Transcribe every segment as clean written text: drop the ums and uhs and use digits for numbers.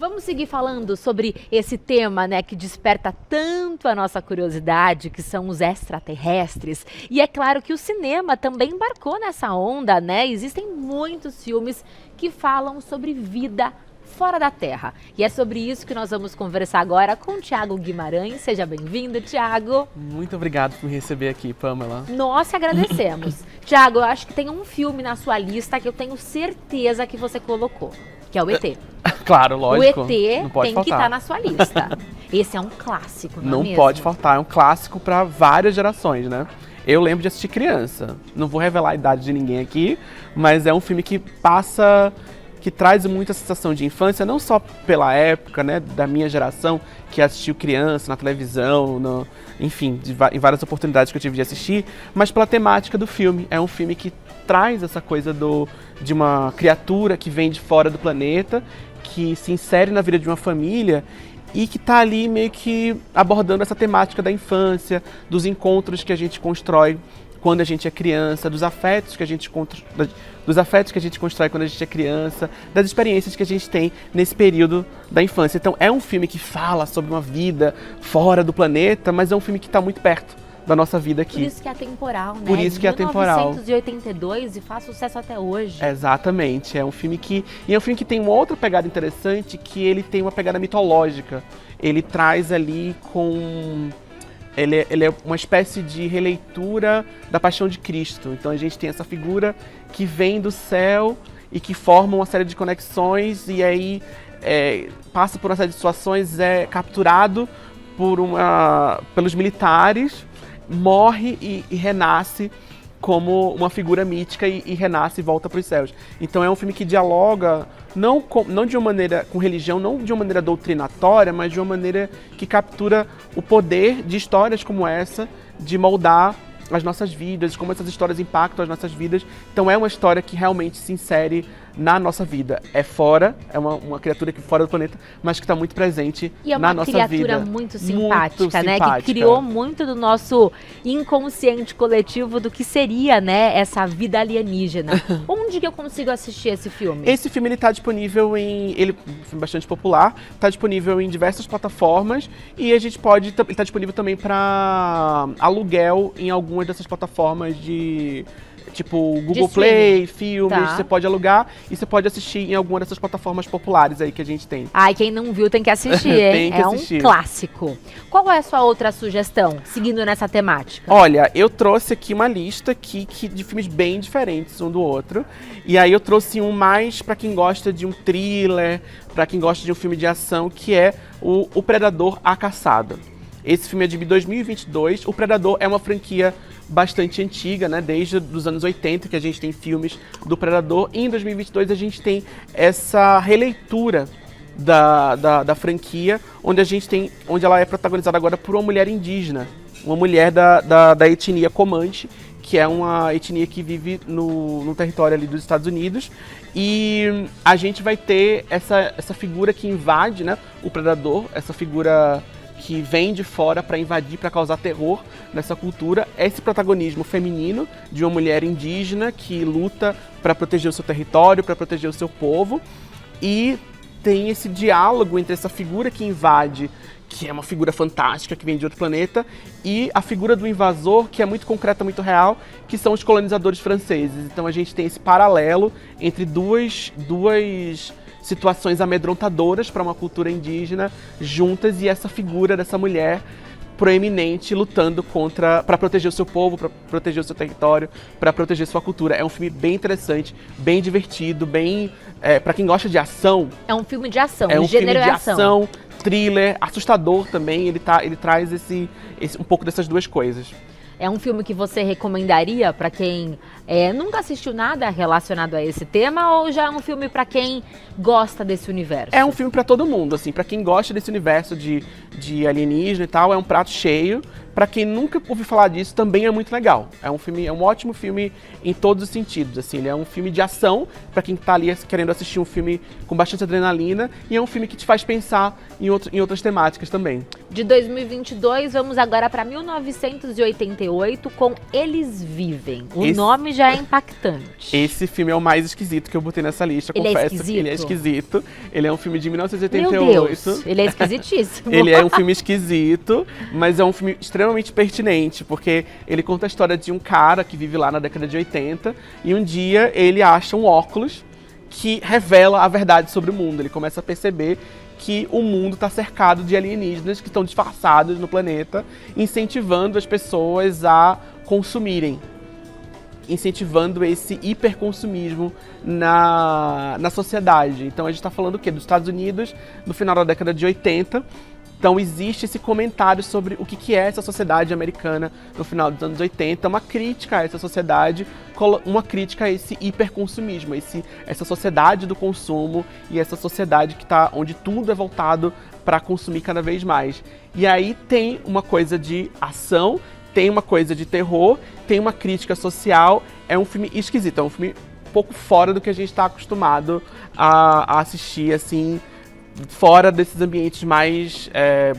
Vamos seguir falando sobre esse tema, né, que desperta tanto a nossa curiosidade, que são os extraterrestres. E é claro que o cinema também embarcou nessa onda, né? Existem muitos filmes que falam sobre vida fora da Terra. E é sobre isso que nós vamos conversar agora com o Thiago Guimarães. Seja bem-vindo, Thiago. Muito obrigado por me receber aqui, Pamela. Nós que agradecemos. Thiago, eu acho que tem um filme na sua lista que eu tenho certeza que você colocou, que é o ET. Claro, lógico. O ET não pode tem faltar. que estar na sua lista. Esse é um clássico, não é mesmo? Pode faltar, é um clássico para várias gerações, né? Eu lembro de assistir criança. Não vou revelar a idade de ninguém aqui, mas é um filme que que traz muita sensação de infância, não só pela época, né, da minha geração, que assistiu criança na televisão, enfim, em várias oportunidades que eu tive de assistir, mas pela temática do filme. É um filme que traz essa coisa de uma criatura que vem de fora do planeta, que se insere na vida de uma família e que está ali meio que abordando essa temática da infância, dos encontros que a gente constrói quando a gente é criança, dos afetos que a gente constrói quando a gente é criança, das experiências que a gente tem nesse período da infância. Então é um filme que fala sobre uma vida fora do planeta, mas é um filme que está muito perto da nossa vida aqui. Por isso que é atemporal, né? Por isso que é atemporal. 1982 e faz sucesso até hoje. Exatamente. É um filme que tem uma outra pegada interessante, que ele tem uma pegada mitológica. Ele traz ali com... Ele é uma espécie de releitura da Paixão de Cristo. Então a gente tem essa figura que vem do céu e que forma uma série de conexões e aí passa por uma série de situações, é capturado pelos militares, morre e renasce como uma figura mítica e renasce e volta para os céus. Então é um filme que dialoga não de uma maneira com religião, não de uma maneira doutrinatória, mas de uma maneira que captura o poder de histórias como essa, de moldar as nossas vidas, como essas histórias impactam as nossas vidas. Então é uma história que realmente se insere na nossa vida. É uma criatura que fora do planeta, mas que está muito presente na nossa vida. E é uma criatura muito simpática, né? Que criou muito do nosso inconsciente coletivo do que seria, né, essa vida alienígena. Onde que eu consigo assistir esse filme? Esse filme ele está disponível ele é um filme bastante popular, está disponível em diversas plataformas e ele está disponível também para aluguel em algumas dessas plataformas tipo Google Play, filmes, tá. Você pode alugar e você pode assistir em alguma dessas plataformas populares aí que a gente tem. Ai, quem não viu tem que assistir, hein? Tem que assistir. Um clássico. Qual é a sua outra sugestão, seguindo nessa temática? Olha, eu trouxe aqui uma lista aqui de filmes bem diferentes um do outro. E aí eu trouxe um mais pra quem gosta de um thriller, pra quem gosta de um filme de ação, que é o Predador, A Caçada. Esse filme é de 2022. O Predador é uma franquia bastante antiga, né? Desde os anos 80 que a gente tem filmes do Predador. E em 2022 a gente tem essa releitura da franquia, onde ela é protagonizada agora por uma mulher indígena. Uma mulher da etnia Comanche, que é uma etnia que vive no território ali dos Estados Unidos. E a gente vai ter essa figura que invade, né, o Predador, essa figura que vem de fora para invadir, para causar terror nessa cultura. Esse protagonismo feminino de uma mulher indígena que luta para proteger o seu território, para proteger o seu povo. E tem esse diálogo entre essa figura que invade, que é uma figura fantástica, que vem de outro planeta, e a figura do invasor, que é muito concreta, muito real, que são os colonizadores franceses. Então a gente tem esse paralelo entre duas situações amedrontadoras para uma cultura indígena juntas, e essa figura dessa mulher proeminente lutando para proteger o seu povo, para proteger o seu território, para proteger sua cultura. É um filme bem interessante, bem divertido, bem para quem gosta de ação. É um filme de ação, é um gênero filme de ação, thriller, assustador também. Ele traz um pouco dessas duas coisas. É um filme que você recomendaria para quem nunca assistiu nada relacionado a esse tema, ou já é um filme para quem gosta desse universo? É um filme para todo mundo, assim, para quem gosta desse universo de alienígena e tal, é um prato cheio. Para quem nunca ouviu falar disso, também é muito legal. É um ótimo filme em todos os sentidos, assim. Ele é um filme de ação, para quem tá ali querendo assistir um filme com bastante adrenalina, e é um filme que te faz pensar em outras temáticas também. de 2022, vamos agora para 1988 com Eles Vivem. O nome já é impactante. Esse filme é o mais esquisito que eu botei nessa lista, confesso que ele é esquisito. Ele é um filme de 1988. Meu Deus, ele é esquisitíssimo. Ele é um filme esquisito, mas é um filme extremamente pertinente, porque ele conta a história de um cara que vive lá na década de 80 e um dia ele acha um óculos que revela a verdade sobre o mundo. Ele começa a perceber que o mundo está cercado de alienígenas que estão disfarçados no planeta, incentivando as pessoas a consumirem, incentivando esse hiperconsumismo na sociedade. Então a gente está falando o quê? Dos Estados Unidos, no final da década de 80. Então existe esse comentário sobre o que é essa sociedade americana no final dos anos 80, uma crítica a essa sociedade, uma crítica a esse hiperconsumismo, essa sociedade do consumo e essa sociedade que tá, onde tudo é voltado para consumir cada vez mais. E aí tem uma coisa de ação, tem uma coisa de terror, tem uma crítica social, é um filme esquisito, é um filme um pouco fora do que a gente está acostumado a assistir, assim, fora desses ambientes mais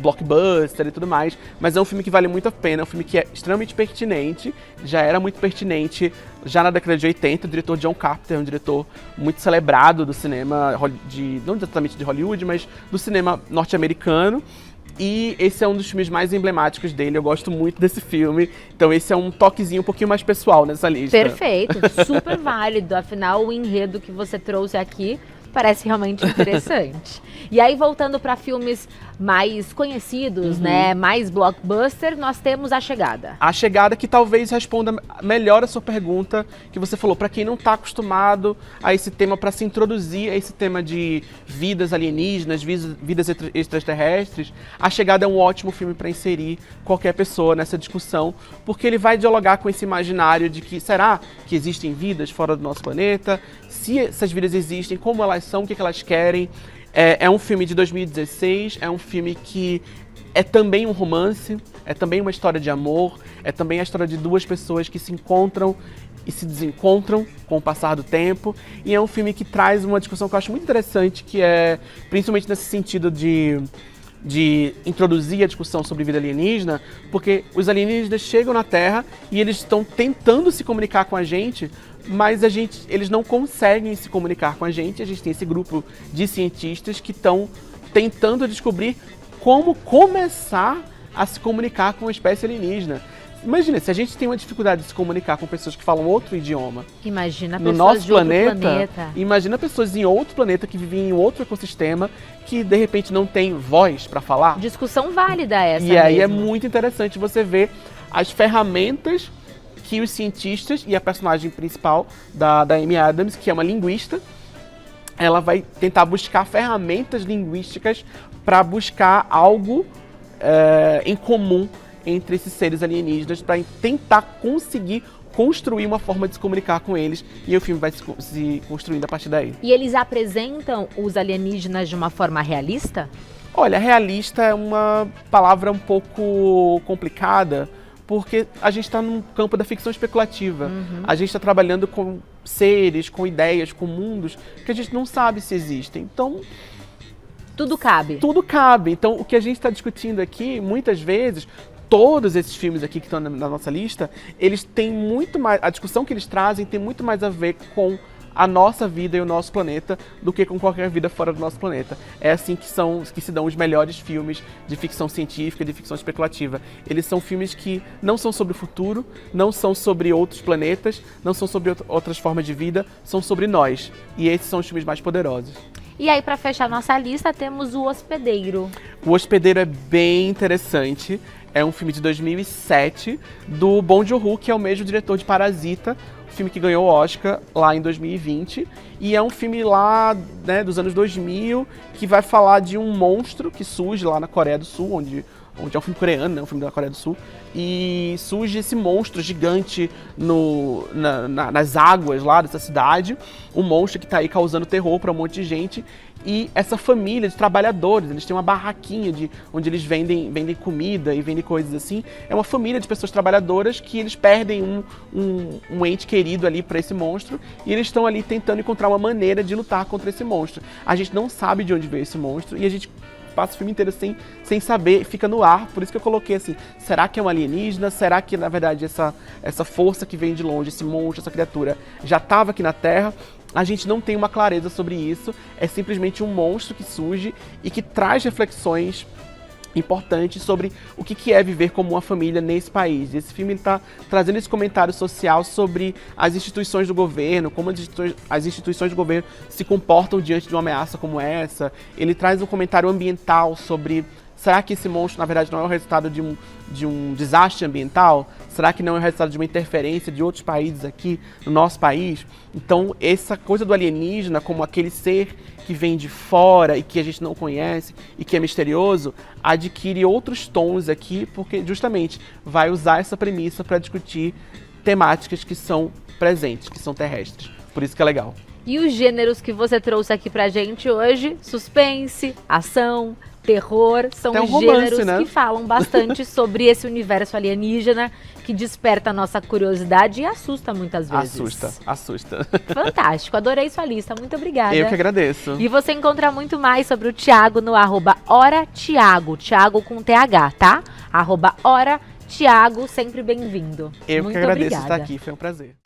blockbuster e tudo mais, mas é um filme que vale muito a pena, é um filme que é extremamente pertinente, já era muito pertinente já na década de 80, o diretor John Carpenter é um diretor muito celebrado do cinema, não exatamente de Hollywood, mas do cinema norte-americano, e esse é um dos filmes mais emblemáticos dele, eu gosto muito desse filme, então esse é um toquezinho um pouquinho mais pessoal nessa lista. Perfeito, super válido, afinal o enredo que você trouxe aqui parece realmente interessante. E aí, voltando para filmes mais conhecidos, né, mais blockbuster, nós temos A Chegada. A Chegada, que talvez responda melhor a sua pergunta que você falou, para quem não está acostumado a esse tema, para se introduzir a esse tema de vidas alienígenas, vidas extraterrestres, A Chegada é um ótimo filme para inserir qualquer pessoa nessa discussão, porque ele vai dialogar com esse imaginário de que, será que existem vidas fora do nosso planeta? Se essas vidas existem, como elas são, o que elas querem? É um filme de 2016, é um filme que é também um romance, é também uma história de amor, é também a história de duas pessoas que se encontram e se desencontram com o passar do tempo. E é um filme que traz uma discussão que eu acho muito interessante, que é principalmente nesse sentido de introduzir a discussão sobre vida alienígena, porque os alienígenas chegam na Terra e eles estão tentando se comunicar com a gente, mas eles não conseguem se comunicar com a gente. A gente tem esse grupo de cientistas que estão tentando descobrir como começar a se comunicar com uma espécie alienígena. Imagina, se a gente tem uma dificuldade de se comunicar com pessoas que falam outro idioma, imagina no nosso planeta, imagina pessoas em outro planeta que vivem em outro ecossistema que de repente não tem voz para falar. Discussão válida essa. E aí é muito interessante você ver as ferramentas que os cientistas e a personagem principal da Amy Adams, que é uma linguista, ela vai tentar buscar ferramentas linguísticas para buscar algo em comum entre esses seres alienígenas, para tentar conseguir construir uma forma de se comunicar com eles, e o filme vai se construindo a partir daí. E eles apresentam os alienígenas de uma forma realista? Olha, realista é uma palavra um pouco complicada, porque a gente está num campo da ficção especulativa. A gente está trabalhando com seres, com ideias, com mundos que a gente não sabe se existem. Então, tudo cabe. Tudo cabe. Então, o que a gente está discutindo aqui, muitas vezes, todos esses filmes aqui que estão na nossa lista, eles têm muito mais, a discussão que eles trazem tem muito mais a ver com a nossa vida e o nosso planeta do que com qualquer vida fora do nosso planeta. É assim que se dão os melhores filmes de ficção científica, de ficção especulativa. Eles são filmes que não são sobre o futuro, não são sobre outros planetas, não são sobre outras formas de vida, são sobre nós. E esses são os filmes mais poderosos. E aí, para fechar nossa lista, temos O Hospedeiro. O Hospedeiro é bem interessante. É um filme de 2007 do Bong Joon-ho, que é o mesmo diretor de Parasita, filme que ganhou o Oscar lá em 2020, e é um filme lá, né, dos anos 2000, que vai falar de um monstro que surge lá na Coreia do Sul, onde é um filme coreano, né, um filme da Coreia do Sul, e surge esse monstro gigante nas águas lá dessa cidade, um monstro que está aí causando terror para um monte de gente, e essa família de trabalhadores, eles têm uma barraquinha onde eles vendem comida e vendem coisas assim. É uma família de pessoas trabalhadoras que eles perdem um ente querido ali para esse monstro, e eles estão ali tentando encontrar uma maneira de lutar contra esse monstro. A gente não sabe de onde veio esse monstro, e a gente passa o filme inteiro sem saber, fica no ar. Por isso que eu coloquei assim, será que é um alienígena? Será que, na verdade, essa força que vem de longe, esse monstro, essa criatura, já estava aqui na Terra? A gente não tem uma clareza sobre isso, é simplesmente um monstro que surge e que traz reflexões importante sobre o que é viver como uma família nesse país. Esse filme está trazendo esse comentário social sobre as instituições do governo, como as instituições do governo se comportam diante de uma ameaça como essa. Ele traz um comentário ambiental sobre, será que esse monstro, na verdade, não é o resultado de um desastre ambiental? Será que não é o resultado de uma interferência de outros países aqui no nosso país? Então, essa coisa do alienígena como aquele ser que vem de fora e que a gente não conhece e que é misterioso, adquire outros tons aqui, porque justamente vai usar essa premissa para discutir temáticas que são presentes, que são terrestres. Por isso que é legal. E os gêneros que você trouxe aqui pra gente hoje, suspense, ação, terror, são Tem um os romance, gêneros né? que falam bastante sobre esse universo alienígena, que desperta a nossa curiosidade e assusta muitas vezes. Assusta. Fantástico, adorei sua lista, muito obrigada. Eu que agradeço. E você encontra muito mais sobre o Thiago no @HoraThiago, Thiago com TH, tá? @HoraThiago, sempre bem-vindo. Eu muito que agradeço obrigada. estar aqui, foi um prazer.